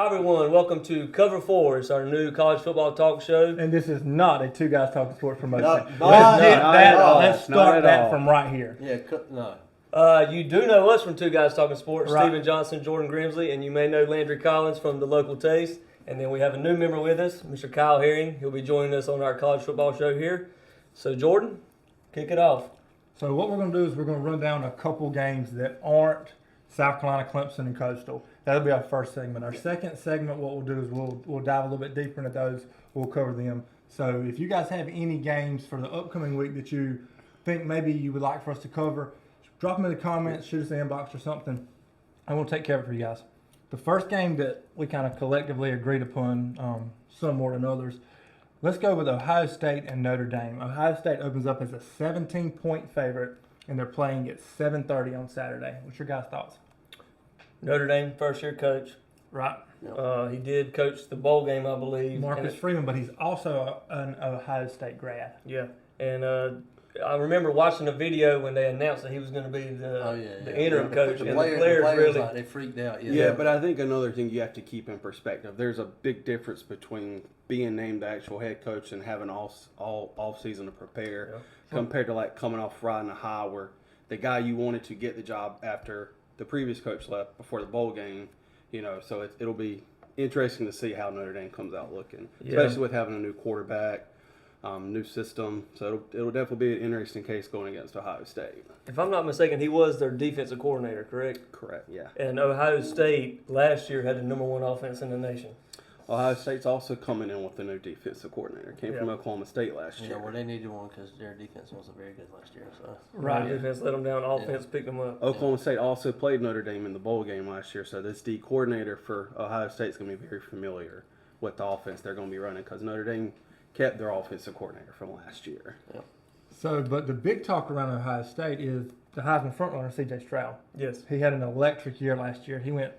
Hi everyone, welcome to Cover 4. It's our new college football talk show. And this is not a Two Guys Talking Sports promotion. Let's start that from right here. Yeah, no. You do know us from Two Guys Talking Sports, Right. Stephen Johnson, Jordan Grimsley, and you may know Landry Collins from the local Taste. And then we have a new member with us, Mr. Kyle Herring. He'll be joining us on our college football show here. So Jordan, kick it off. So what we're going to do is we're going to run down a couple games that aren't South Carolina, Clemson, and Coastal. That'll be our first segment. Our second segment, what we'll do is we'll dive a little bit deeper into those. We'll cover them. So if you guys have any games for the upcoming week that you think maybe you would like for us to cover, drop them in the comments, shoot us an inbox or something, and we'll take care of it for you guys. The first game that we kind of collectively agreed upon, some more than others, let's go with Ohio State and Notre Dame. Ohio State opens up as a 17-point favorite, and they're playing at 7:30 on Saturday. What's your guys' thoughts? Notre Dame, first-year coach. Right. He did coach the bowl game, I believe. Marcus Freeman, but he's also an Ohio State grad. Yeah, and I remember watching a video when they announced that he was going to be the interim coach, The and players the players really. like, they freaked out. Yeah, but I think another thing you have to keep in perspective, there's a big difference between being named the actual head coach and having all off season to prepare, compared to like coming off riding a high where the guy you wanted to get the job after the previous coach left before the bowl game, so it'll be interesting to see how Notre Dame comes out looking, especially with having a new quarterback, new system. So it'll definitely be an interesting case going against Ohio State. If I'm not mistaken, he was their defensive coordinator, correct? Correct, yeah. And Ohio State last year had the number one offense in the nation. Ohio State's also coming in with a new defensive coordinator. Came from Oklahoma State last year. Yeah, well, they needed one because their defense wasn't very good last year. So Right. Defense let them down. Offense picked them up. Oklahoma State also played Notre Dame in the bowl game last year, so this D coordinator for Ohio State's going to be very familiar with the offense they're going to be running because Notre Dame kept their offensive coordinator from last year. Yep. So, but the big talk around Ohio State is the Heisman frontrunner, C.J. Stroud. Yes. He had an electric year last year. He went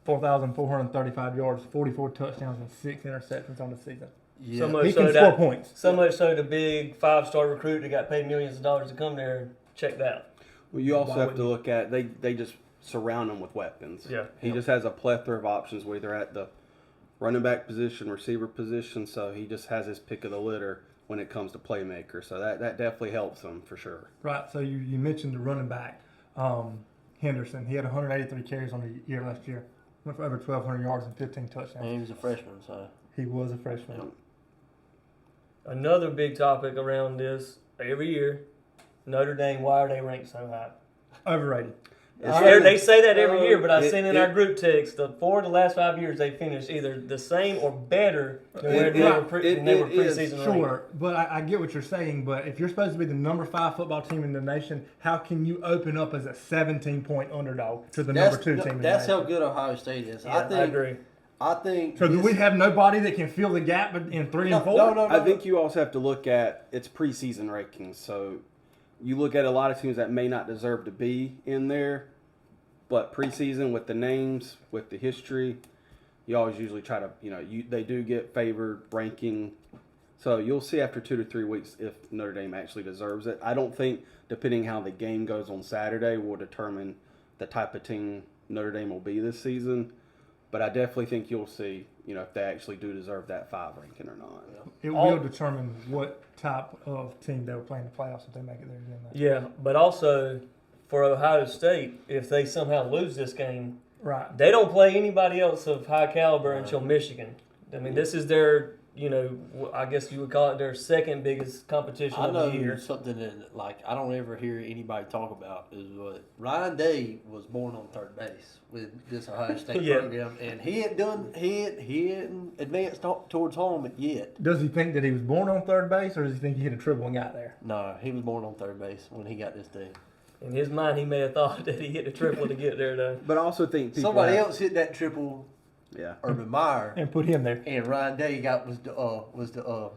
4,435 yards, 44 touchdowns, and 6 interceptions on the season. yeah, So much He so can that, score points. So much so the big five-star recruit that got paid millions of dollars to come there checked out. Well, you also have to look at they just surround him with weapons. Yeah. He just has a plethora of options, whether at the running back position, receiver position. So he just has his pick of the litter when it comes to playmaker. So that definitely helps him for sure. Right. So you mentioned the running back, Henderson. He had 183 carries on the year last year. Went for over 1,200 yards and 15 touchdowns. and he was a freshman, so He was a freshman. Yep. Another big topic around this every year, Notre Dame, why are they ranked so high? Overrated. They say that every year, but I've seen in our group text, the last 5 years, they finished either the same or better than where they were preseason ranked. Sure, but I get what you're saying. But if you're supposed to be the number 5 football team in the nation, how can you open up as a 17-point underdog to the number 2 team in the nation? That's how good Ohio State is. Yeah, I agree. I think. So do we have nobody that can fill the gap in 3 and 4? No. I think you also have to look at its preseason rankings. So you look at a lot of teams that may not deserve to be in there, but preseason with the names, with the history, you always usually try to, they do get favored ranking. So you'll see after 2 to 3 weeks if Notre Dame actually deserves it. I don't think, depending how the game goes on Saturday, will determine the type of team Notre Dame will be this season. But I definitely think you'll see, if they actually do deserve that 5 ranking or not. It will determine what type of team they will play in the playoffs if they make it there again. Yeah, but also for Ohio State, if they somehow lose this game, Right. they don't play anybody else of high caliber until Michigan. I mean, this is their, I guess you would call it their second biggest competition I of know the year. something that I don't ever hear anybody talk about is what Ryan Day was born on third base with this Ohio State program, and he hadn't advanced towards home yet. Does he think that he was born on third base, or does he think he hit a triple and got there? No, he was born on third base when he got this team. In his mind, he may have thought that he hit the triple to get there, though. But I also think people Somebody else hit that triple. Yeah. Urban Meyer And put him there. and Ryan Day was the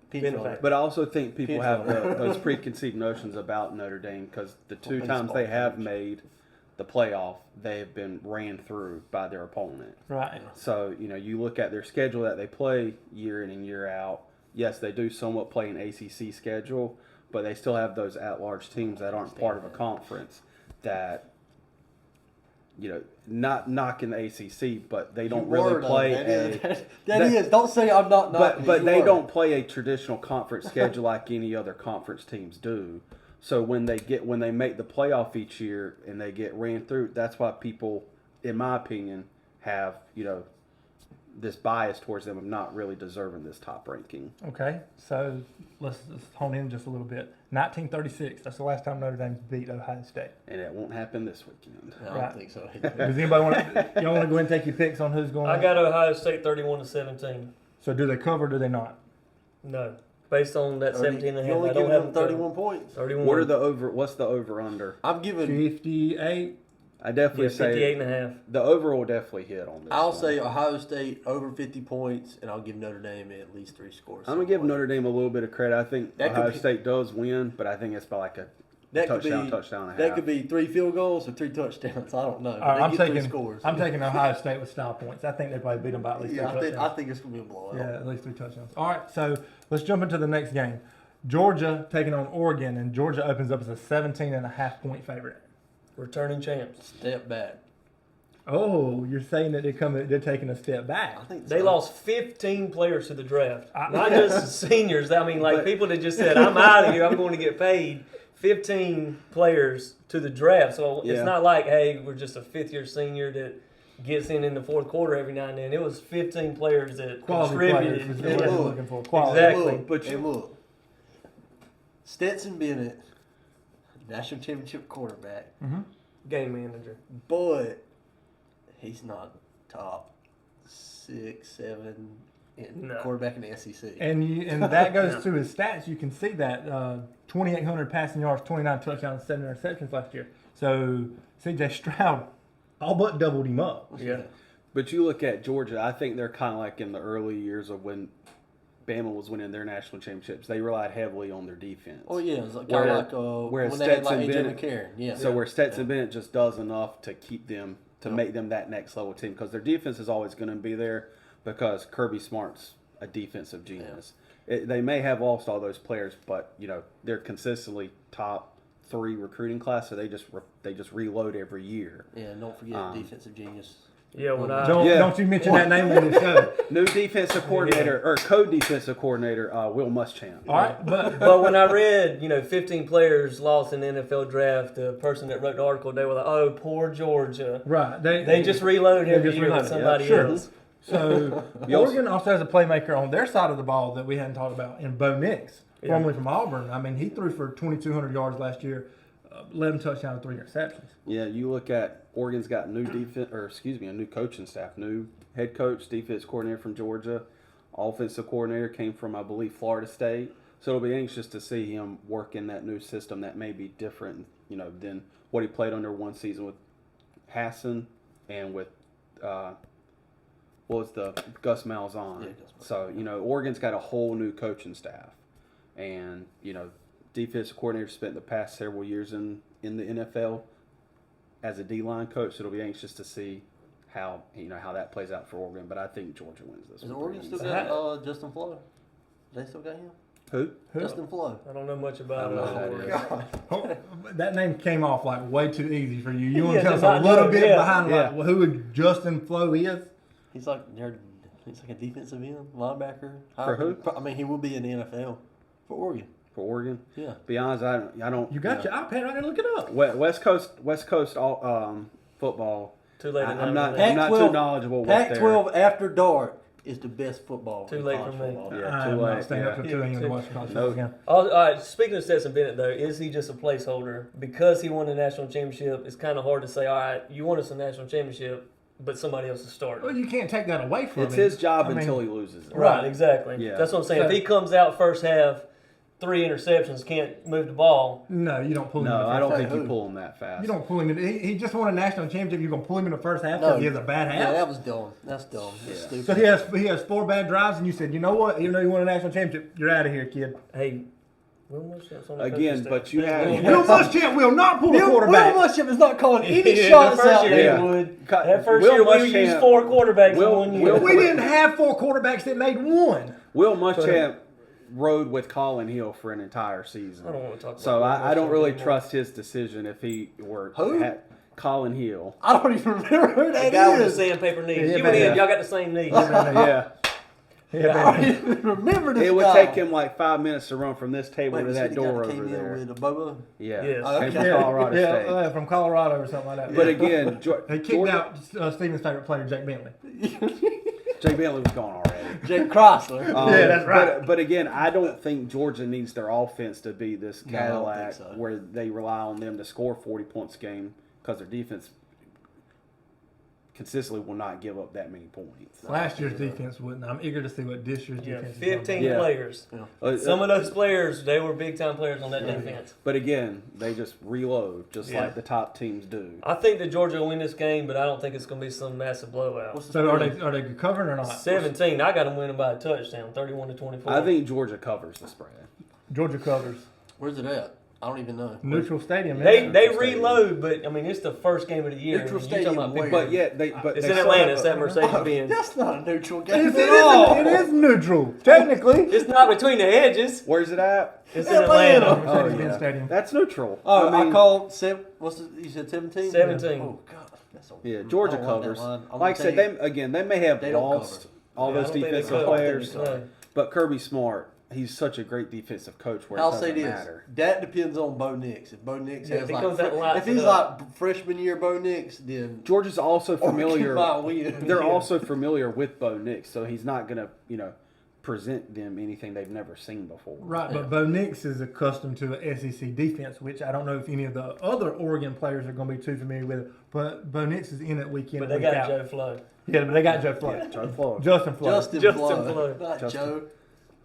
pinch runner. But I also think people Pinch have runner. those preconceived notions about Notre Dame because the 2 times baseball they have coach. made the playoff, they have been ran through by their opponent. Right. So, you look at their schedule that they play year in and year out. Yes, they do somewhat play an ACC schedule, but they still have those at-large teams that aren't part of a conference that not knocking the ACC, but they don't You really were, though. play That is. Don't say I'm not knocking. but You they were. don't play a traditional conference schedule like any other conference teams do. So when they make the playoff each year and they get ran through, that's why people, in my opinion, have this bias towards them of not really deserving this top ranking. Okay, so let's hone in just a little bit. 1936. That's the last time Notre Dame beat Ohio State. And it won't happen this weekend. I don't Right. think so. Does anybody want to? Y'all want to go ahead and take your picks on who's going? I got Ohio State 31-17. So do they cover? Or do they not? No. Based on that 17 and a You half, only I don't giving have them 31 points. 31. What's the over under? I'm giving. 58. I definitely say 58 and a half. the over will definitely hit on this. I'll one. say Ohio State over 50 points, and I'll give Notre Dame at least 3 scores. I'm gonna give Notre Dame a little bit of credit. I think That could Ohio be- State does win, but I think it's by like a That touchdown and a That half. could be 3 field goals or 3 touchdowns. I don't know. All right, They I'm get 3 taking. scores. I'm taking Ohio State with style points. I think they probably beat them by at least 3 I touchdowns. think it's gonna be a blowout. Yeah, at least 3 touchdowns. All right, so let's jump into the next game. Georgia taking on Oregon, and Georgia opens up as a 17.5-point favorite. Returning champs. Step back. Oh, you're saying that they're taking a step back. I think They so. lost 15 players to the draft. I- Not just seniors. I mean, like But- people that just said, I'm out of here, I'm going to get paid. 15 players to the draft. So Yeah. it's not like, hey, we're just a fifth-year senior that gets in the fourth quarter every now and then. It was 15 players that Quality players contributed. is Yeah. what they're Look, looking for. Quality. Exactly. Look, But and look, Stetson Bennett, national championship quarterback, Game manager. but he's not top 6, 7 in No. quarterback in the SEC. And that goes to his stats. You can see that 2,800 passing yards, 29 touchdowns, 7 interceptions last year. So C.J. Stroud all but doubled him up. Yeah. But you look at Georgia, I think they're kind of like in the early years of when Bama was winning their national championships. They relied heavily on their defense. Oh yeah, it's like, Where- kind of like where when they had like Stetson AJ Bennett- McCarron. Yeah. So where Stetson Bennett just does enough to keep them, to Yep. make them that next level team, because their defense is always going to be there because Kirby Smart's a defensive genius. They may have lost all those players, but they're consistently top 3 recruiting class, so they just reload every year. Yeah, and don't forget defensive genius. Yeah, when I Don't you mention that name on the show. New defensive coordinator or co-defensive coordinator Will Muschamp. All right, but but when I read, 15 players lost in the NFL draft, the person that wrote the article, they were like, "Oh, poor Georgia." right, They just reload every just year reload, with somebody sure. else. So Oregon also has a playmaker on their side of the ball that we hadn't talked about in Bo Nix, formerly from Auburn. I mean, he threw for 2,200 yards last year, 11 touchdowns, 3 interceptions. Yeah, you look at Oregon's got a new coaching staff, new head coach, defense coordinator from Georgia, offensive coordinator came from, I believe, Florida State. So it'll be anxious to see him work in that new system that may be different, than what he played under one season with Hassan and with Gus Malzahn. Yeah, Gus Malzahn. So Oregon's got a whole new coaching staff, and defensive coordinator spent the past several years in the NFL as a D-line coach, so it'll be anxious to see how that plays out for Oregon. But I think Georgia wins this Is one. Oregon still got Justin Flo? They still got him? Who? Justin Flo. I don't know much I about don't know who that is. Oh, that name came off like way too easy for you. You want Yeah, to tell us just a not little know, bit yeah. behind like who Justin Flo is? He's like a defensive end linebacker. For who? I mean, he will be in the NFL for Oregon. For Oregon? Yeah. Be honest, I don't. You got your iPad right there. Look it up. West Coast football. Too late. to know I'm not. anything. I'm not too knowledgeable with their. Pac-12 after dark is the best football. Too in late college for me. football. Yeah, I'm too not late. staying up Yeah. till 2 a.m. to watch college football again. All right, speaking of Stetson Bennett, though, is he just a placeholder? Because he won the national championship, it's kind of hard to say, all right, you won us a national championship, but somebody else is starting. Well, you can't take that away from him. It's his job I mean, until he loses it. Right, exactly. Yeah. That's what I'm saying. So- If he comes out first half, 3 interceptions, can't move the ball. No, you don't pull him. No, in the I first don't think half. you pull him that fast. You don't pull him in. He just won a national championship. You're gonna pull him in the first half No. because he has a bad half. Yeah, that was dumb. That's dumb. That's Yeah. stupid. So he has 4 bad drives, and you said, you know what? Even though you won a national championship, you're out of here, kid. Hey, Will Muschamp's on the Again, coaching but staff. you have- Will Muschamp will not pull a quarterback. Will Muschamp is not calling any Yeah, shots the first out year there. he would. Cut- That first Will year we Muschamp- used 4 quarterbacks Will- in 1 year. Will- We didn't have 4 quarterbacks that made 1. Will Muschamp rode with Colin Hill for an entire season. I don't want to talk about So Will I don't Muschamp really anymore. trust his decision if he were. Who? Colin Hill. I don't even remember who The that guy with the is. sandpaper knees. Yeah, You and yeah. him, y'all got the same knees. Yeah. I don't even remember this It would guy. take him like 5 minutes to run from this table Wait, to was he that the guy door that came over in there. with a Bobo? Yeah. Yes. Oh, Came okay. from Colorado State. From Colorado or something like that. But again, They kicked out Stephen's favorite player, Jake Bentley. Jay Bentley was gone already. Jake Chrysler. Yeah, that's right. But again, I don't think Georgia needs their offense to be this No, I don't think Cadillac so. where they rely on them to score 40 points a game because their defense consistently will not give up that many points. Last year's defense wouldn't. I'm eager to see what this year's Yeah, defense is. gonna be. 15 Yeah. players. Some of those players, they were big time players on that defense. But again, they just reload just Yeah. like the top teams do. I think that Georgia will win this game, but I don't think it's going to be some massive blowout. What's the So spread? are they covering or not? 17. I got them winning by a touchdown, 31-24. I think Georgia covers the spread. Georgia covers. Where's it at? I don't even know. Neutral stadium. they isn't it? reload, but I mean it's the first game of the year. Neutral I mean, you're talking stadium about big where? But yet but It's they in still Atlanta. have It's a- that Mercedes-Benz. That's not a neutral It game is, at all. it is neutral, technically. It's not between the hedges. Where's it at? It's in Atlanta. Atlanta. Oh, Mercedes-Benz yeah. Stadium. That's neutral. Oh, I, mean, called you said 17? 17. Oh God, that's a, Yeah, Georgia I don't like that covers. line. I'm Like I gonna said, tell you, they may have they don't lost cover. all Yeah, I those don't think they defensive cover. players, No. but Kirby Smart, he's such a great defensive coach where it I'll doesn't say this: matter. that depends on Bo Nix. If Bo Nix Yeah, has if he like, comes out and lights if he's it up. like freshman year Bo Nix, then Georgia's also familiar. might win. They're Yeah. also familiar with Bo Nix, so he's not gonna, present them anything they've never seen before. Right, but Bo Nix is accustomed to the SEC defense, which I don't know if any of the other Oregon players are going to be too familiar with it. But Bo Nix is in it week in But and they week got out. Joe Flo. Yeah, but they got Joe Floyd. Joe Flores. Justin Floyd. Justin Justin Flo, Flo. not Justin. Joe.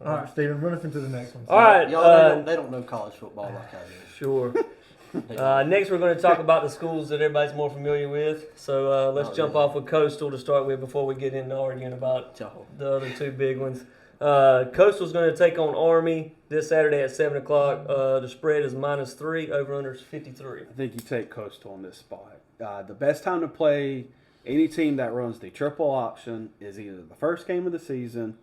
All right, Steven, run us into the next one. All right. Y'all, they don't know college football like I do. Sure. Next, we're going to talk about the schools that everybody's more familiar with. So let's Oh, jump yeah. off with Coastal to start with before we get into arguing about Y'all. the other two big ones. Coastal's going to take on Army this Saturday at 7 o'clock. The spread is -3, over-under is 53. I think you take Coastal on this spot. The best time to play any team that runs the triple option is either the first game of the season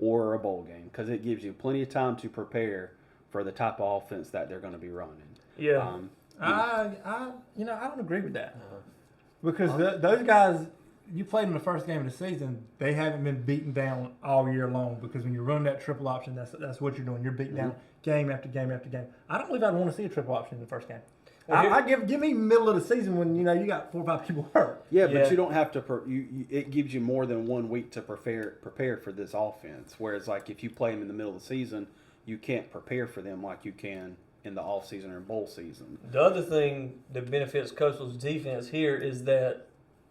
or a bowl game because it gives you plenty of time to prepare for the type of offense that they're going to be running. Yeah. I don't agree with that because those guys, you played in the first game of the season, they haven't been beaten down all year long because when you run that triple option, that's what you're doing. You're beating down game after game after game. I don't believe I'd want to see a triple option in the first game. Well, I give me middle of the season when you got 4 or 5 people hurt. Yeah, Yeah. but you don't have to. It gives you more than 1 week to prepare for this offense. Whereas, like if you play them in the middle of the season, you can't prepare for them like you can in the off season or bowl season. The other thing that benefits Coastal's defense here is that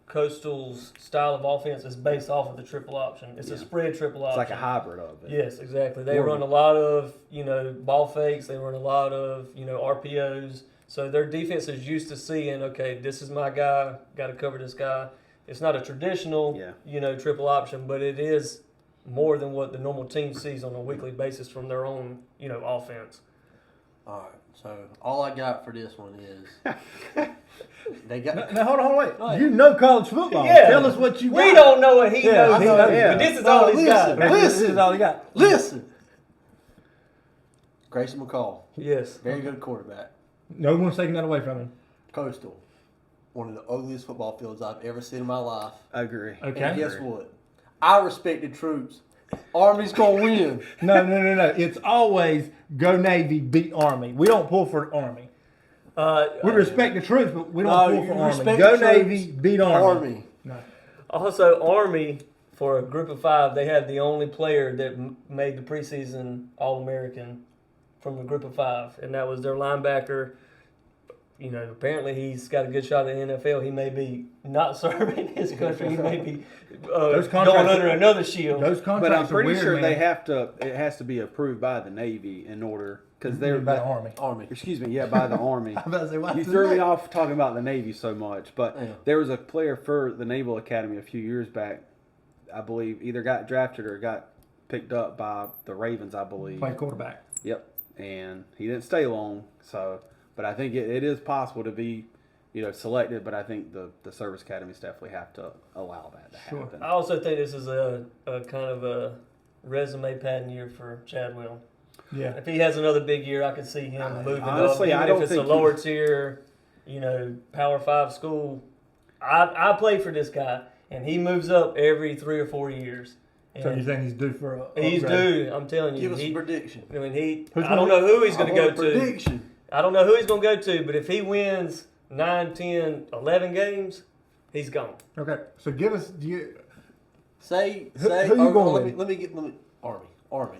Coastal's style of offense is based off of the triple option. It's a spread triple It's option. like a hybrid of it. Yes, exactly. They More run a lot of, ball fakes. They run a lot of, RPOs. So their defense is used to seeing, okay, this is my guy, got to cover this guy. It's not a traditional, triple option, but it is more than what the normal team sees on a weekly basis from their own, offense. All right. So all I got for this one is they got. Now hold on, wait. Go ahead. You know college football. Yeah. Tell us what you got. We don't know what he Yeah, knows, he knows, but this is all he's listen. got. This is all you got. Listen, Grayson McCall, Yes. very good quarterback. No one's taking that away from him. Coastal, one of the ugliest football fields I've ever seen in my life. I agree. Okay. And guess what? I respect the troops. Army's gonna win. No. It's always go Navy, beat Army. We don't pull for Army. We respect the troops, but we don't pull for you Army. respect Go the troops, Navy, beat Army. No. Also, Army, for a group of 5, they had the only player that made the preseason All-American from the group of 5, and that was their linebacker. Apparently he's got a good shot at the NFL. He may be not serving his country. He may be Those going contracts under another shield. Those contracts But I'm pretty are weird, sure man. they have to. It has to be approved by the Navy in order because they're by the Army. Army. Excuse me, yeah, by the Army. I'm about to say, why You is threw me that? off talking about the Navy so much, but Yeah. there was a player for the Naval Academy a few years back, I believe, either got drafted or got picked up by the Ravens, I believe. Play quarterback. Yep, and he didn't stay long, but I think it is possible to be, selected, but I think the service academies definitely have to allow that to happen. I also think this is a kind of a resume padding year for Chadwell. Yeah. If he has another big year, I could see him moving honestly, up. I Even don't if it's a think lower tier, Power 5 school. I played for this guy, and he moves up every 3 or 4 years. So you're saying he's due for a He's upgrade? due. I'm telling you. Give us a prediction. I mean, I don't know who he's going to go to. Prediction. I don't know who he's going to go to, but if he wins 9, 10, 11 games, he's gone. Okay, so give us. Say. Who you going let with? Let me get Army.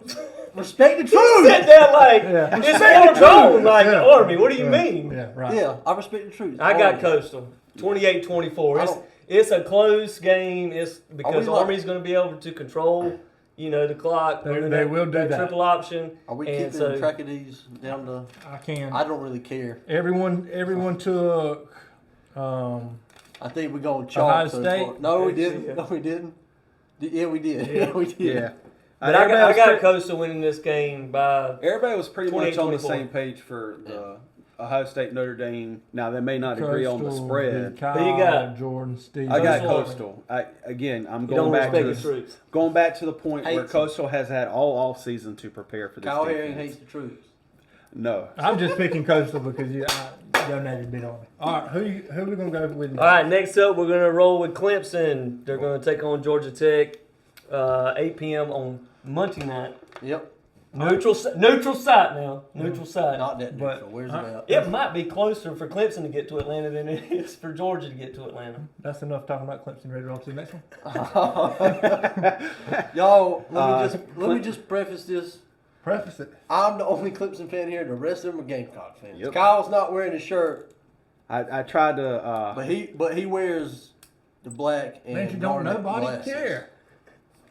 Respect the You truth. said that like Yeah. it's war zone, like Yeah. Army. What do you mean? Yeah, right. Yeah, I respect the truth. I got Army. Coastal 28-24. I It's don't- it's a close game. It's because like- Army's going to be able to control, the clock. They will do that. Triple option. Are we And keeping track of these down to? I can. I don't really care. Everyone took. I think we're going Ohio chalk. so State? far. No, we didn't. Yeah. No, we didn't. Yeah, we did. Yeah. Yeah, we did. Yeah. But I got Coastal winning this game by. Everybody was pretty much on the 28-24. same page for the Ohio State Notre Dame. Now they may not agree on the Coastal, spread. Kyle, Who you got? Jordan, Steve. I got Coastal. Coastal. I'm You going don't back respect to the this, troops. going back to the point where Hates Coastal has had all off season to prepare for this. Kyle defense. Herring hates the troops. No. I'm just picking Coastal because Go Navy beat on me. All right, who we gonna go with? All right, next up we're gonna roll with Clemson. They're gonna take on Georgia Tech, 8 p.m. on Monday night. Yep. Neutral site now. Neutral site. Not that But- neutral. Where's it at? It might be closer for Clemson to get to Atlanta than it is for Georgia to get to Atlanta. That's enough talking about Clemson. Ready to roll to the next one? Y'all, let me just preface this. Preface it. I'm the only Clemson fan here. The rest of them are Gamecock fans. Yep. Kyle's not wearing his shirt, I tried to. but he wears the black and Man, you don't garnet nobody glasses. care.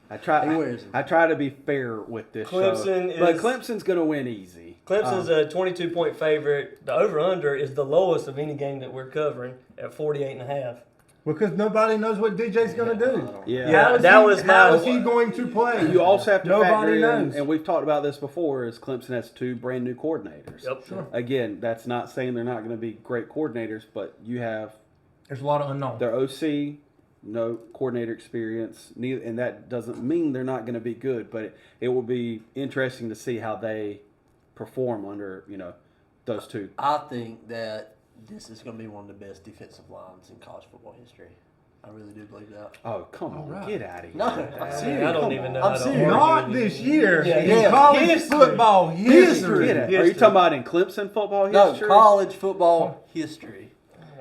I try. He wears them. I try to be fair with this Clemson show, but is- Clemson's going to win easy. Clemson's a 22-point favorite. The over-under is the lowest of any game that we're covering at 48.5. Because nobody knows what DJ's gonna do. Yeah. That was How my- is he going to play? You also have to Nobody factor in, knows. and we've talked about this before, is Clemson has 2 brand new coordinators. Yep. Sure. Again, that's not saying they're not going to be great coordinators, but you have There's a lot of unknown. their OC, no coordinator experience, neither, and that doesn't mean they're not going to be good, but it will be interesting to see how they perform under those two. I think that this is going to be one of the best defensive lines in college football history. I really do believe that. Oh, come on, right. get out of here! No, I'm serious. I don't Come even on. know I'm how to serious. argue Not with this you. year. Yeah, in yeah. college History. football history. Get it. Are you History. talking about in Clemson football No, history? college football history.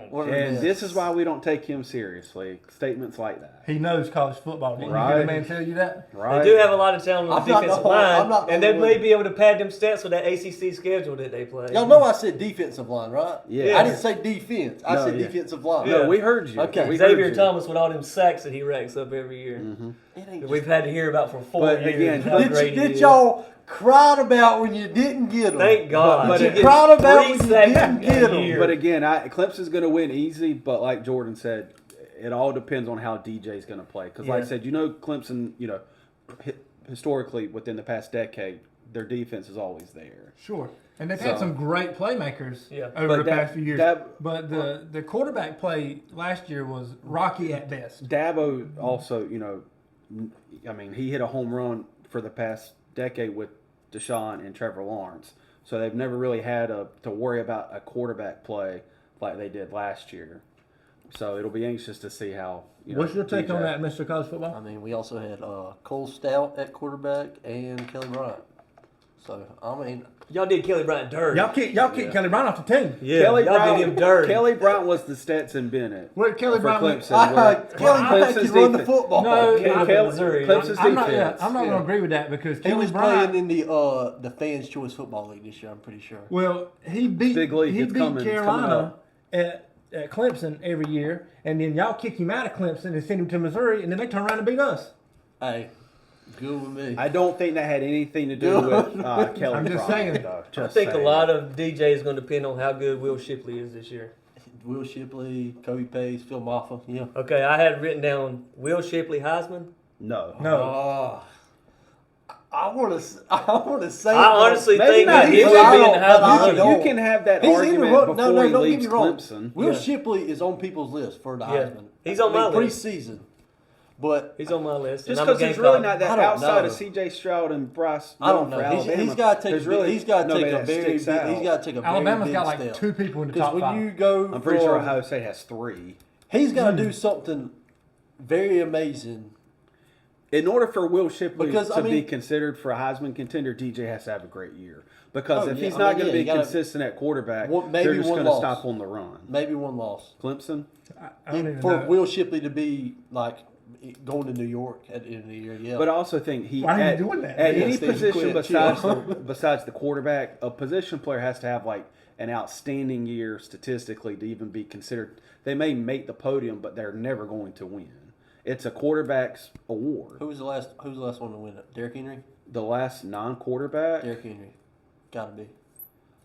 One of the And best. this is why we don't take him seriously. Statements like that. He knows college football. Didn't you Right. hear a man tell you that? Right? They do have a lot of talent on I'm the not defensive the- I'm line, not the and they only may one. be able to pad them stats with that ACC schedule that they play. Y'all know I said defensive line, right? Yeah. I didn't say defense. I No, said yeah. defensive line. Yeah. No, we heard you. Okay. We heard Xavier you. Thomas with all them sacks that he racks up every year. It ain't That we've had to hear about for 4 But years. again, how great he did is. y'all cry about when you didn't get them? Thank God. But you again, proud about when you 3 sacks didn't get a them? year. But again, Clemson's going to win easy. But like Jordan said, it all depends on how DJ's going to play. Because like I Yeah. said, Clemson, historically within the past decade, their defense is always there. Sure. And they've had So- some great playmakers Yeah. over But the that- past few years. that- but the quarterback play last year was rocky at best. Dabo also, he hit a home run for the past decade with Deshaun and Trevor Lawrence. So they've never really had to worry about a quarterback play like they did last year. So it'll be anxious to see how. What's your take DJ on that, Mr. College I Football? mean, we also had Cole Stout at quarterback and Kelly Bryant. So, I mean, Y'all did Kelly Bryant dirty. Y'all kicked Kelly Brown off the team. Yeah, Kelly y'all Bryant, did him dirty. Kelly Bryant was the Stetson Bennett. Where Kelly for Bryant went- Clemson. Kelly Bryant can run the defense- football. No, Kelly- Missouri. Clemson's I'm not defense. going to Yeah. agree with that because He Kelly was Bryant. playing in the Fans Choice Football League this year, I'm pretty sure. Well, he beat Big league, he it's beat coming, it's coming Carolina up. at Clemson every year, and then y'all kick him out of Clemson and send him to Missouri, and then they turn around and beat us. Hey, good with me. I don't think that had anything to do with Kelly I'm just Bryant, saying. though. I Just think a saying. lot of DJ is going to depend on how good Will Shipley is this year. Will Shipley, Kobe Pace, Phil Maffa, yeah. Okay, I had written down Will Shipley Heisman. No. I want to say. I honestly Maybe think not. that he But would I be in the don't- but I Heisman. don't. You can have that He's argument in the before no, he don't leaves get me wrong. Clemson. Will Yeah. Shipley is on people's list for the Yeah. Heisman. He's on my list. preseason. But He's on my list. Just and I'm a because there's Gamecock. really not that I don't outside know. of C.J. Stroud and Bryce. I don't Young for know. Alabama, He's got to take. there's really He's got to nobody take a that very. sticks out. He's got to take a very Alabama's big got like step. 2 people in the Because top when 5. you go, I'm pretty sure from- Ohio State has 3. He's got to do something very amazing. In order for Will Shipley Because, to I mean- be considered for a Heisman contender, DJ has to have a great year. Because Oh, if yeah, he's I not mean, going yeah, to you be gotta- consistent at quarterback, Maybe they're just one going to loss. stop on the run. Maybe one loss. Clemson? I don't even For know. Will Shipley to be like going to New York at the end of the year, yeah. But I also think he Why are you at, doing that? at Yeah, any Steve, position quit, besides chill. besides the quarterback, a position player has to have like an outstanding year statistically to even be considered. They may make the podium, but they're never going to win. It's a quarterback's award. Who was the last one to win it? Derrick Henry. The last non-quarterback. Derrick Henry, gotta be.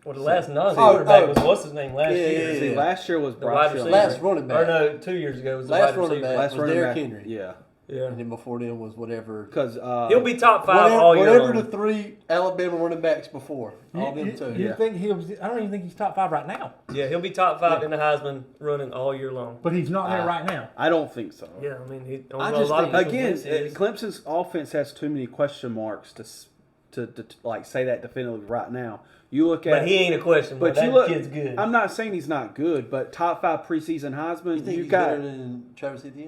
Well, the last non-quarterback Oh, was what's his name last yeah, year? yeah, See, yeah. last year was The Bryce wide Young. receiver. Last running back. Or no, 2 years ago was the Last wide running receiver. back. Last was running Derrick back. Henry. Yeah, Yeah. And then before them was whatever. because He'll be top 5 all year Whatever long. the 3 Alabama running backs before. All them two. You Yeah. think I don't even think he's top 5 right now. Yeah, he'll be top 5 in the Heisman running all year long. But he's not there right now. I don't think so. Yeah, I mean, he, I on just a lot of think- people's Again, lists, he is. Clemson's offense has too many question marks to like say that definitively right now. You look at, But he ain't a question. but But you that look. kid's good. I'm not saying he's not good, but top 5 preseason Heisman, You think you he's got. better than Travis Etienne?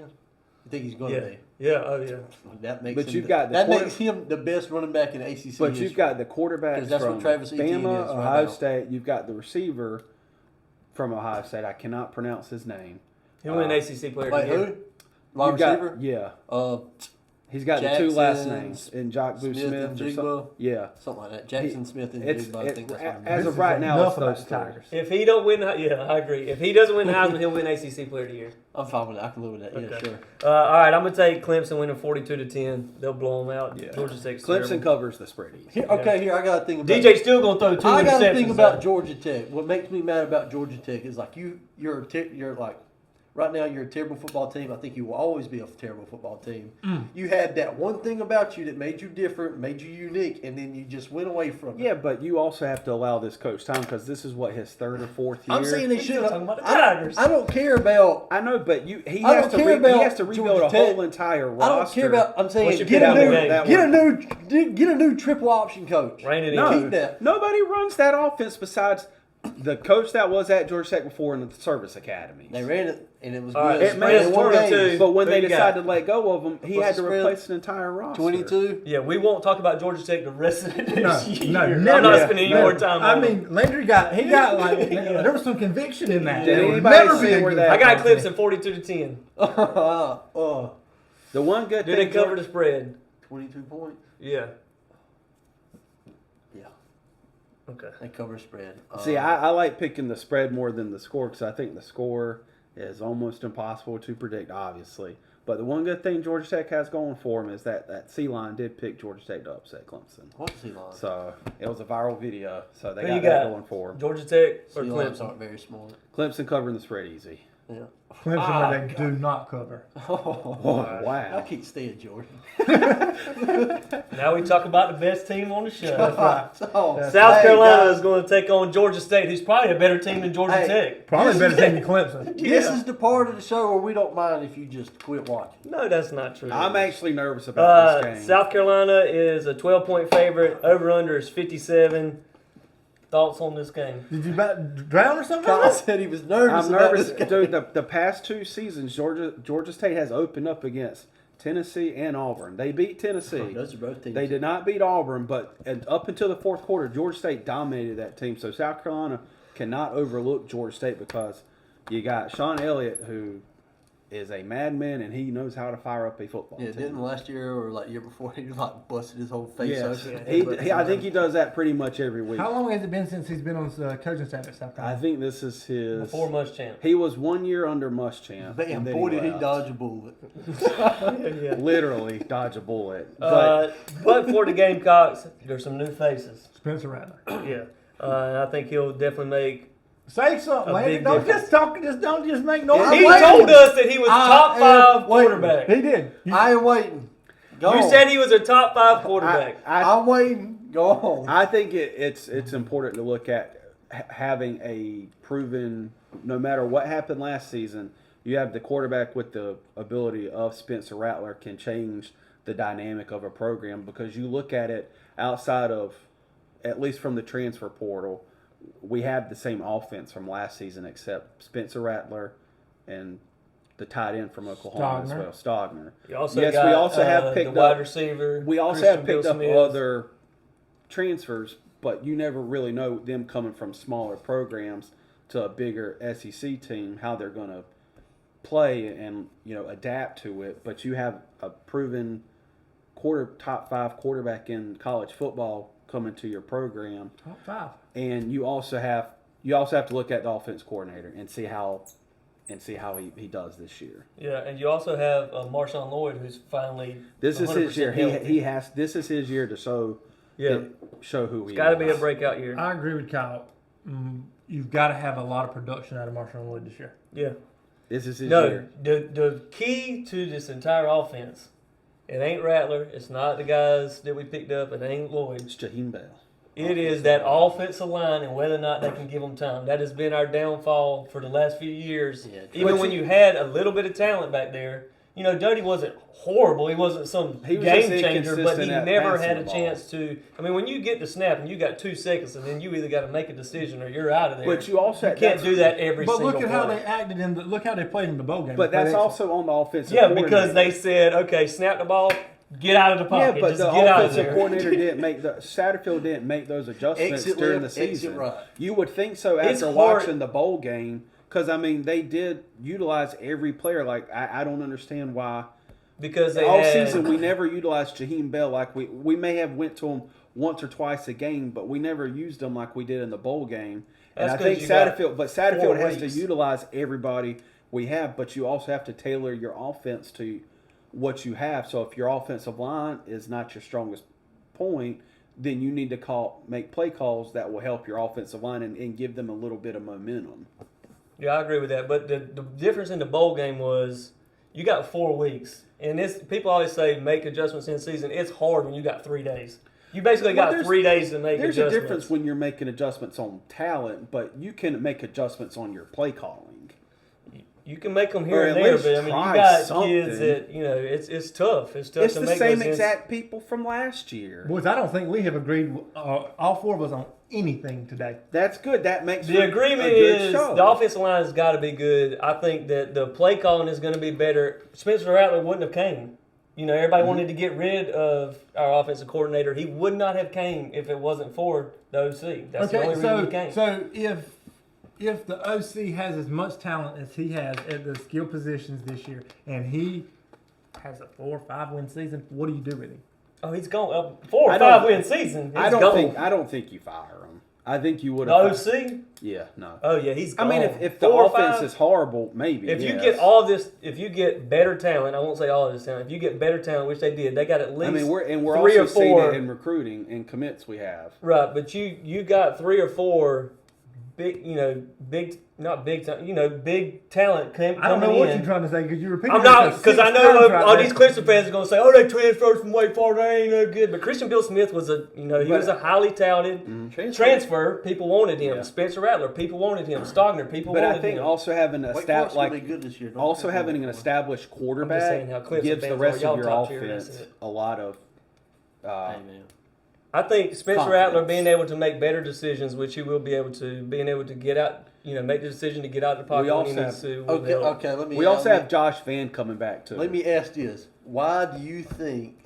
You think he's going to yeah, be? yeah, oh yeah. That makes But him you've got the that quarter- makes him the best running back in ACC. But history. you've got the quarterbacks 'Cause that's what from Travis Etienne Bama, is right Ohio now. State. You've got the receiver from Ohio State. I cannot pronounce his name. He'll win ACC player of Wait, the year. who? Wide You've got- receiver? yeah. He's got the 2 last Jackson, names in Jock Boo Smith Smith and or Jigba. something. Yeah. Something like that. Jackson Smith and It's Jigba. I think that's what it as is. of right now, it's enough about those the 3. Tigers. If he don't win, yeah, I agree. If he doesn't win the Heisman, he'll win ACC player of the year. I'm fine with that. I can live with that. Yeah, Okay. sure. All right, I'm gonna take Clemson winning 42-10. They'll blow them out. Yeah. Georgia Tech's Clemson terrible. covers the spread easy. Here, okay, here I got a thing about DJ's still gonna throw 2 I got interceptions. to think about though. Georgia Tech. What makes me mad about Georgia Tech is like you're like right now you're a terrible football team. I think you will always be a terrible football team. You had that one thing about you that made you different, made you unique, and then you just went away from it. Yeah, but you also have to allow this coach time because this is what his 3rd or 4th year. I'm saying they should. talking about the Tigers. I don't care about. I know, but he I has don't to care he about has to rebuild Georgia a Tech. whole entire roster. I don't care about. I'm saying What's your get pick out a of the new game? get a new triple option coach. Rein it in. No, Keep that. nobody runs that offense besides the coach that was at Georgia Tech before in the service academy. They ran it and it was All right, good. It may have spread's worked, 22. but when Who they you got? decided to let go of him, he What's had the to spread? replace an entire roster. 22. Yeah, we won't talk about Georgia Tech the rest of this year. No, I'm never. not spending any more time on I it. mean, Landry got like there was some conviction in that. Did It would anybody never see be a where good that- I got football Clemson 42-10. The one good Do thing they cover the spread? 22 points. Yeah. Yeah, Okay. they cover spread. See, I like picking the spread more than the score because I think the score is almost impossible to predict, obviously. But the one good thing Georgia Tech has going for them is that C-Line did pick Georgia Tech to upset Clemson. What's he line? So it was a viral video, so they Who got you that got? going for them. Georgia Tech or Sea lions Clemson? aren't very smart. Clemson covering the spread easy. Yeah. Clemson, where they do not cover. Oh, I wow. can't stand Jordan. Now we talk about the best team on the show. So, South Carolina guys, is going to take on Georgia State, who's probably a better team than Georgia Hey. Tech. Probably better team than Clemson. This is the part of the show where we don't mind if you just quit watching. No, that's not true. I'm actually nervous about this game. South Carolina is a 12-point favorite. Over/under is 57. Thoughts on this game? Did you drown or something? Kyle said he was nervous. I'm about nervous. this game. Dude, the past 2 seasons, Georgia State has opened up against Tennessee and Auburn. They beat Tennessee. Those are both teams. They did not beat Auburn, but up until the 4th quarter, Georgia State dominated that team. So South Carolina cannot overlook Georgia State because you got Sean Elliott, who is a madman, and he knows how to fire up a football Yeah, team. didn't last year or like year before he like busted his whole face Yes. open. I think he does that pretty much every week. How long has it been since he's been on coaching staff at South I Carolina? think this is his. Before Muschamp. He was 1 year under Muschamp. Man, and then boy, did he left. dodge a bullet. Yeah. Literally dodge a bullet. But But for the Gamecocks, there's some new faces. Spencer Rattler. Yeah. And I think he'll definitely make. Say something, A Landry. big Don't difference. just talk. Just don't just make no. He I'm told waiting. us that he was top am 5 waiting. quarterback. He did. I am waiting. Go You on. said he was a top 5 quarterback. I'm waiting. Go on. I think it's important to look at having a proven, no matter what happened last season, You have the quarterback with the ability of Spencer Rattler can change the dynamic of a program, because you look at it outside of, at least from the transfer portal, we have the same offense from last season except Spencer Rattler and the tight end from Oklahoma as well, Stogner. We also yes, got, we also have picked the wide up receiver. We also Christian have picked Bill up Smith. other transfers, but you never really know them coming from smaller programs to a bigger SEC team how they're going to play and adapt to it. But you have a proven top 5 quarterback in college football coming to your program. Top 5. And you also have to look at the offense coordinator and see how he does this year. Yeah, and you also have Marshawn Lloyd, who's finally. This is his year. Healthy. This is his year to show who he is. Got to be a breakout year. I agree with Kyle. You've got to have a lot of production out of Marshawn Lloyd this year. Yeah. This is his year. The key to this entire offense, it ain't Rattler. It's not the guys that we picked up. It ain't Lloyd. It's Jaheim Bell. It is that offensive line and whether or not they can give them time. That has been our downfall for the last few years. Yeah, even when you had a little bit of talent back there, Doty wasn't horrible. He wasn't some game changer, but he never had a chance to. I mean, when you get the snap and you got 2 seconds, and then you either got to make a decision or you're out of there. But you also can't do that every single But look at play. how they acted look how they played in the bowl game. But that's also on the offensive. Yeah, because they said, okay, snap the ball. Get out of the pocket. Yeah, but just the get out of offensive there. coordinator Satterfield didn't make those adjustments during the season. Right. You would think so after watching the bowl game, because they did utilize every player. Like I don't understand why. Because season we never utilized Jaheim Bell like we may have went to him once or twice a game, but we never used him like we did in the bowl game. And I think Satterfield has to utilize everybody we have, but you also have to tailor your offense to what you have. So if your offensive line is not your strongest point, then you need to make play calls that will help your offensive line and give them a little bit of momentum. Yeah, I agree with that. But the difference in the bowl game was you got 4 weeks. And people always say make adjustments in season. It's hard when you got 3 days. You basically got 3 days to make adjustments. There's a difference when you're making adjustments on talent, but you can make adjustments on your play calling. You can make them here and there, but you got kids that it's tough. It's tough to make. It's the same exact people from last year. Boys, I don't think we have agreed, all 4 of us, on anything today. That's good. That makes the agreement is the offensive line has got to be good. I think that the play calling is going to be better. Spencer Rattler wouldn't have came. Everybody wanted to get rid of our offensive coordinator. He would not have came if it wasn't for the OC. That's the only reason he came. So if the OC has as much talent as he has at the skill positions this year, and he has a 4 or 5 win season, what do you do with him? Oh, he's gone 4 or 5 win season. I don't think you fire him. I think you would have. The OC? Yeah, no. Oh yeah, he's gone. I mean, if the offense is horrible, maybe. If you get all this, if you get better talent, I won't say all of this talent. If you get better talent, which they did, they got at least. We're 3 also or 4 seeing it in recruiting and commits we have. Right, but you got 3 or 4 big, not big time, big talent coming in. I don't know what you're trying to say because you repeat. I'm not, because I know all these Clemson fans are going to say, "Oh, they transferred from Wake Forest. They ain't no good." But Christian Bill Smith was he was a highly touted transfer. People wanted him. Yeah. Spencer Rattler, people wanted him. Stogner, people wanted him. But I think also having good this year. Having an established quarterback gives the rest of your offense a lot of. I think Spencer Rattler being able to make better decisions, which he will be able to, being able to get out, make the decision to get out of the pocket when he needs to. We also have Josh Vann coming back too. Let me ask this: why do you think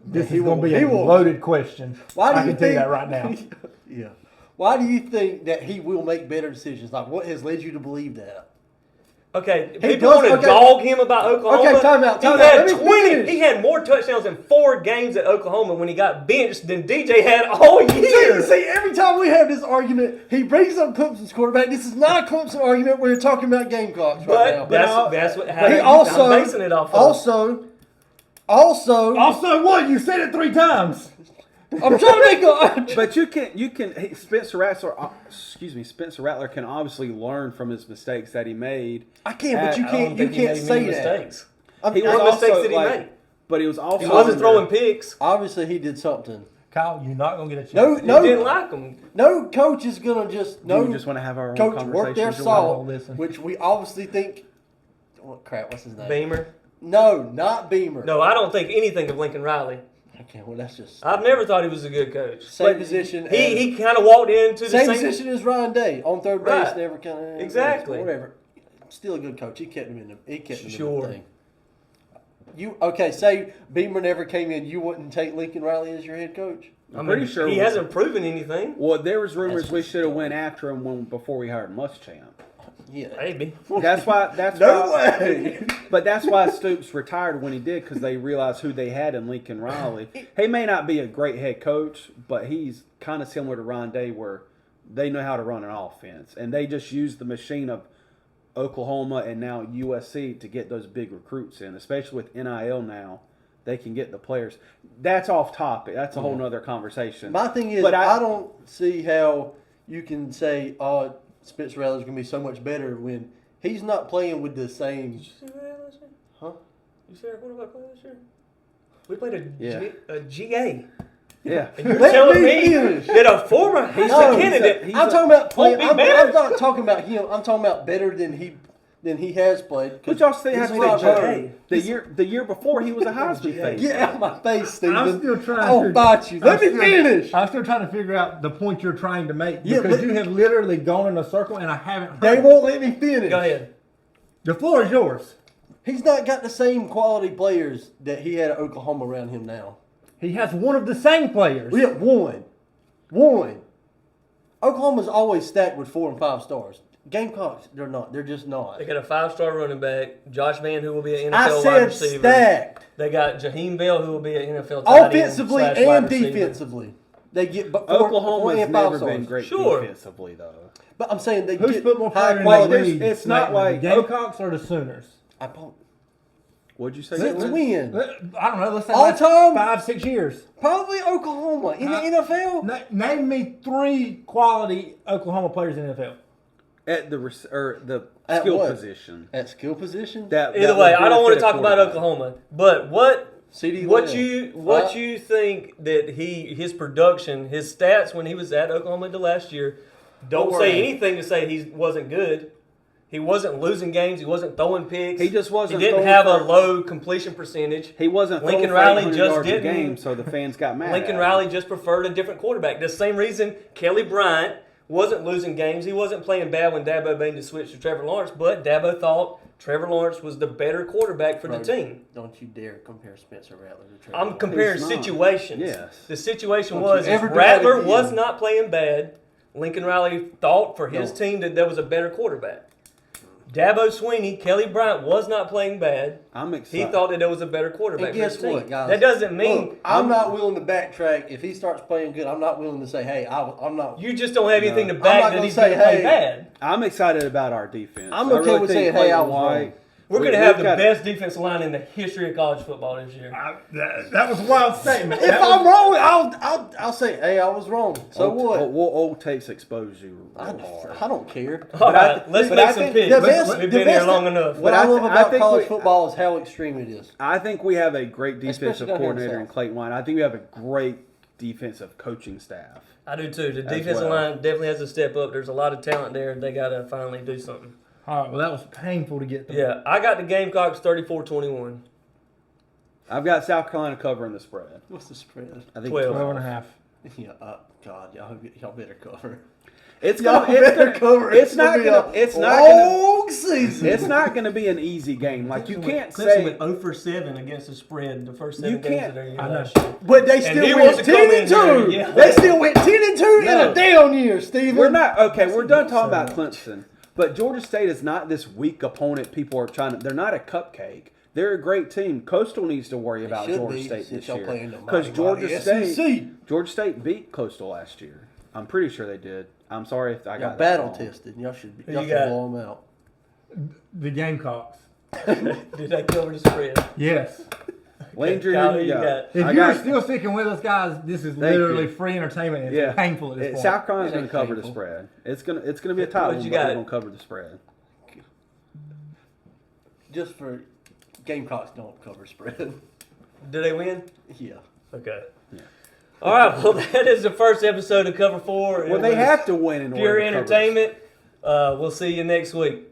this is going to be a loaded question? Why do I can tell you that right now. Yeah. Why do you think that he will make better decisions? Like, what has led you to believe that? Okay, people want to dog him about Oklahoma. Okay, time out. He had more touchdowns in 4 games at Oklahoma when he got benched than DJ had all year. See, every time we have this argument, he brings up Clemson's quarterback. This is not a Clemson argument. We're talking about Gamecocks right now. That's what I'm basing it off of. Also, what? You said it 3 times. I'm trying to make a. But Spencer Rattler can obviously learn from his mistakes that he made. I can't, but you can't say that. He was mistakes that he made. But he was also. He wasn't throwing picks. Obviously, he did something. Kyle, you're not gonna get a chance. No, he didn't like him. No coach is gonna just. We just want to have our own coach conversation. work their salt, which we obviously think What's his name? Beamer. No, not Beamer. No, I don't think anything of Lincoln Riley. Okay, well that's just. I've never thought he was a good coach. Same position. He kind of walked into the same position as Ryan Day on third base. Right. Never kind of Exactly. whatever. Still a good coach. He kept him in the. He kept him Sure. in the thing. You okay? Say Beamer never came in. You wouldn't take Lincoln Riley as your head coach. I'm pretty sure he hasn't proven anything. Well, there was rumors we should have went after him before we hired Muschamp. Yeah, Maybe. That's why. That's no why, way. But that's why Stoops retired when he did, because they realized who they had in Lincoln Riley. He may not be a great head coach, but he's kind of similar to Ron Day, where they know how to run an offense, and they just use the machine of Oklahoma and now USC to get those big recruits in, especially with NIL now. They can get the players. That's off topic. That's a whole nother conversation. My thing is, I don't see how you can say, "Oh, Spencer Rattler's going to be so much better," when he's not playing with the same. Did you see that last year? Huh? You see our quarterback play last year? We played a Yeah. GA. Yeah. And you're Let telling me me finish. that a former Heisman candidate. I'm talking about playing. won't be better? I'm not talking about him. I'm talking about better than he has played. But y'all still have He's to not say better. the year before he was a Heisman favorite. Get out of my face, Steven. I'm still trying I'll to bite you. Let me finish. I'm still trying to figure out the point you're trying to make Yeah, because but- you have literally gone in a circle and I haven't heard. They won't let me finish. Go ahead. The floor is yours. He's not got the same quality players that he had at Oklahoma around him now. He has one of the same players. We have one. Oklahoma's always stacked with 4 and 5 stars. Gamecocks, they're not. They're just not. They got a 5-star running back, Josh Vann, who will be an I NFL wide said receiver. stacked. They got Jaheim Bell, who will be an NFL tight end Offensively slash and wide receiver. defensively. They get four Oklahoma's and 5 never stars. been great Sure. defensively, though. But I'm saying they Who's get put more high player in quality. the league? It's not like- the Gamecocks or the Sooners. What'd you say? Since Glenn? when? I don't know. Let's say All last time? 5-6 years. Probably Oklahoma in the NFL. Name me 3 quality Oklahoma players in the NFL. At the At skill what? position. At skill position, Either way, I don't want to talk about Oklahoma, but CD what Lamb. you think that his production, his stats when he was at Oklahoma the last year, don't Don't say worry. anything to say he wasn't good. He wasn't losing games. He wasn't throwing picks. He just wasn't. He didn't throwing have a for- low completion percentage. He wasn't. Lincoln throwing for Riley 800 just yards a didn't. game, so the fans got mad. Lincoln at Riley him. just preferred a different quarterback. The same reason Kelly Bryant wasn't losing games. He wasn't playing bad when Dabo made the switch to Trevor Lawrence, but Dabo thought Trevor Lawrence was the better quarterback for the team. Don't you dare compare Spencer Rattler to Trevor I'm Lawrence. comparing He's not. situations. Yes. The situation Don't was you ever if do that Rattler again. was not playing bad. Lincoln Riley thought for his No. team that there was a better quarterback. Dabo Sweeney, Kelly Bryant was not playing bad. I'm He excited. thought that there was a better quarterback And guess for his team. what, guys? That doesn't mean Look, I'm not willing to backtrack. If he starts playing good, I'm not willing to say, "Hey, I'm not." you just don't have anything to I'm back not that gonna he's say, going to play hey, bad. I'm excited about our defense. I'm I okay really with think saying, "Hey, Clayton I was White- wrong." We're going to we've have the got- best defensive line in the history of college football this year. That was a wild statement. If I'm wrong, I'll say, "Hey, I was wrong." So what? Old takes expose you real hard. I don't care. All right, let's but make I some think picks. the best- We've the been here best- long enough. What But I love I about think college football is how extreme it is. I think we have a great defensive Especially down here in the coordinator in South. Clayton White. I think we have a great defensive coaching staff. I do too. The As defensive well. line definitely has to step up. There's a lot of talent there. They got to finally do something. All right, well, that was painful to get through. Yeah, I got the Gamecocks 34-21. I've got South Carolina covering the spread. What's the spread? I think 12. 12.5. Yeah, God, y'all better cover. It's Y'all gonna. better cover. It's not gonna be gonna. a It's not gonna. long season. It's not gonna be an easy game. Like you can't Clemson say. went 0 for 7 against the spread the first 7 You games can't- of their year I know. last year. But they he still wants went to come 10 in and here, 2. yeah. They still went 10 and 2 in No. a down year, Steven. We're not okay. We're done talking So about Clemson, but Georgia State is not this weak opponent. People are trying to. They're not a cupcake. They're a great team. Coastal needs to worry about should Georgia be, State since this y'all year playing the because mighty, Georgia mighty State. SEC. Georgia State beat Coastal last year. I'm pretty sure they did. I'm sorry if I Y'all got that battle wrong. tested. Y'all should Who y'all you should got? blow them out. The Gamecocks. Did they cover the spread? Yes. Landry, Kyle, who who you you got? If I you're got- still sticking with us, guys, this is Thank literally you. free entertainment. It's Yeah. painful at this point. South Carolina's It going ain't to cover the painful. spread. It's gonna be a tight What one, you but got? they're going to cover the spread. Just for Gamecocks don't cover spread. Did they win? Yeah. Okay. Yeah. All right. Well, that is the first episode of Cover 4. Well, they have to win in order Pure to cover the entertainment. We'll see you next week.